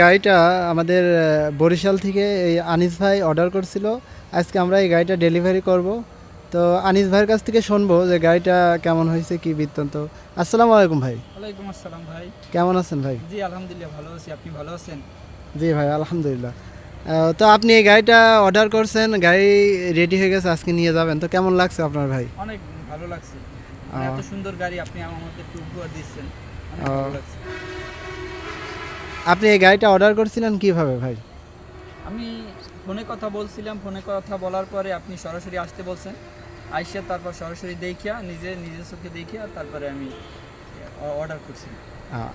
গাড়িটা আমাদের বরিশাল থেকে এই আনিস ভাই অর্ডার করছিল। আজকে আমরা এই গাড়িটা ডেলিভারি করব। তো আনিস ভাইয়ের কাছ থেকে শুনবো যে গাড়িটা কেমন হয়েছে, কি বৃত্তান্ত। আসসালামু আলাইকুম ভাই। ওয়ালাইকুম আসসালাম ভাই। কেমন আছেন ভাই? জি আলহামদুলিল্লাহ ভালো আছি। আপনি ভালো আছেন? জি ভাই, আলহামদুলিল্লাহ। তো আপনি এই গাড়িটা অর্ডার করছেন, গাড়ি রেডি হয়ে গেছে, আজকে নিয়ে যাবেন। তো কেমন লাগছে আপনার ভাই? অনেক ভালো লাগছে। মানে এত আহ, সুন্দর গাড়ি আপনি আমাদেরকে উপহার দিচ্ছেন। অনেক ভালো আহ, লাগছে। আপনি এই গাড়িটা অর্ডার করছিলেন কিভাবে ভাই? আমি ফোনে কথা বলছিলাম, ফোনে কথা বলার পরে আপনি সরাসরি আসতে বলছেন। আইসা তারপর সরাসরি দেখিয়া নিজের চোখে দেখিয়া তারপরে আমি অর্ডার করছি।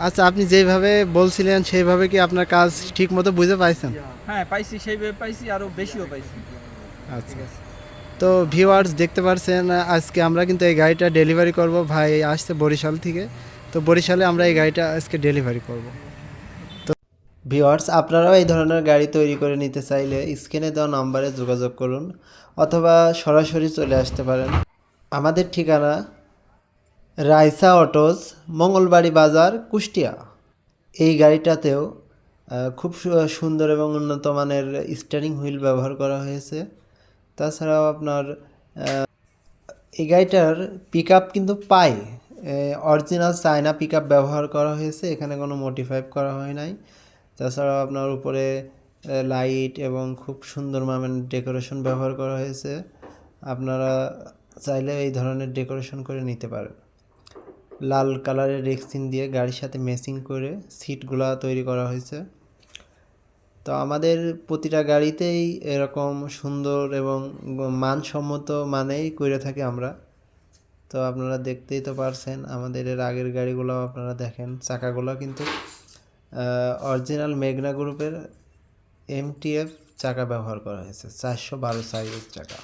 আচ্ছা, আপনি যেভাবে বলছিলেন সেইভাবে কি আপনার কাজ ঠিক মতো বুঝে পাইছেন? হ্যাঁ পাইছি, সেইভাবে পাইছি, আরও বেশিও পাইছি। ঠিক আচ্ছা। আছে। তো ভিউয়ার্স দেখতে পারছেন, আজকে আমরা কিন্তু এই গাড়িটা ডেলিভারি করব। ভাই আসছে বরিশাল থেকে। তো বরিশালে আমরা এই গাড়িটা আজকে ডেলিভারি করব। তো ভিউয়ার্স, আপনারাও এই ধরনের গাড়ি তৈরি করে নিতে চাইলে স্ক্রিনে দেওয়া নাম্বারে যোগাযোগ করুন, অথবা সরাসরি চলে আসতে পারেন। আমাদের ঠিকানা রাইসা অটোস, মঙ্গলবাড়ি বাজার, কুষ্টিয়া। এই গাড়িটাতেও খুব সুন্দর এবং উন্নত মানের স্টিয়ারিং হুইল ব্যবহার করা হয়েছে। তাছাড়াও আপনার এই গাড়িটার পিক আপ কিন্তু পাই অরিজিনাল চায়না পিক আপ ব্যবহার করা হয়েছে, এখানে কোনো মডিফাই করা হয় নাই। তাছাড়াও আপনার উপরে লাইট এবং খুব সুন্দর মানের ডেকোরেশন ব্যবহার করা হয়েছে। আপনারা চাইলে এই ধরনের ডেকোরেশন করে নিতে পারেন। লাল কালারের রেক্সিন দিয়ে গাড়ির সাথে ম্যাচিং করে সিটগুলা তৈরি করা হয়েছে। তো আমাদের প্রতিটা গাড়িতেই এরকম সুন্দর এবং মানসম্মত মানেই করে থাকি আমরা। তো আপনারা দেখতেই তো পারছেন, আমাদের এর আগের গাড়িগুলো আপনারা দেখেন, চাকাগুলো কিন্তু অরিজিনাল মেঘনা গ্রুপের এমটিএফ চাকা ব্যবহার করা হয়েছে, 412 সাইজের চাকা।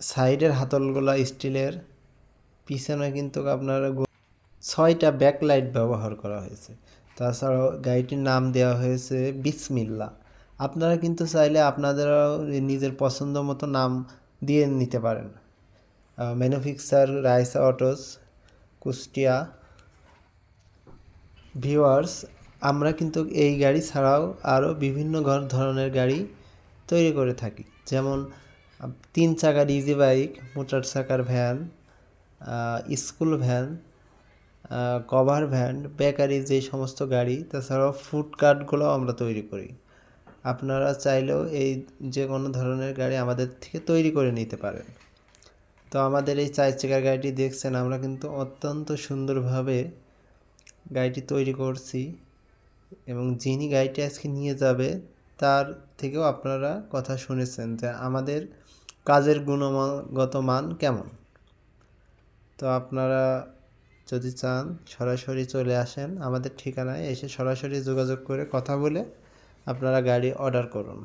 সাইডের হাতলগুলো স্টিলের, পিছনে কিন্তু আপনার 6টা ব্যাকলাইট ব্যবহার করা হয়েছে। তাছাড়াও গাড়িটির নাম দেওয়া হয়েছে বিসমিল্লা। আপনারা কিন্তু চাইলে আপনাদেরও নিজের পছন্দ মতো নাম দিয়ে নিতে পারেন। Manufacture Raisa autos, Kushtia. Viewers, আমরা কিন্তু এই গাড়ি ছাড়াও আরও বিভিন্ন ধরনের গাড়ি তৈরি করে থাকি। যেমন 3 চাকার ইজি বাইক, মোটর চাকার van, school van, cover van, bakery, যে সমস্ত গাড়ি। তাছাড়াও ফুড কার্টগুলোও আমরা তৈরি করি। আপনারা চাইলেও এই যে কোনো ধরনের গাড়ি আমাদের থেকে তৈরি করে নিতে পারেন। তো আমাদের এই 4 চাকার গাড়িটি দেখছেন, আমরা কিন্তু অত্যন্ত সুন্দরভাবে গাড়িটি তৈরি করছি, এবং যিনি গাড়িটি আজকে নিয়ে যাবে তার থেকেও আপনারা কথা শুনেছেন যে আমাদের কাজের গুণগত মান কেমন। তো আপনারা যদি চান সরাসরি চলে আসেন আমাদের ঠিকানায়, এসে সরাসরি যোগাযোগ করে কথা বলে আপনারা গাড়ি অর্ডার করুন।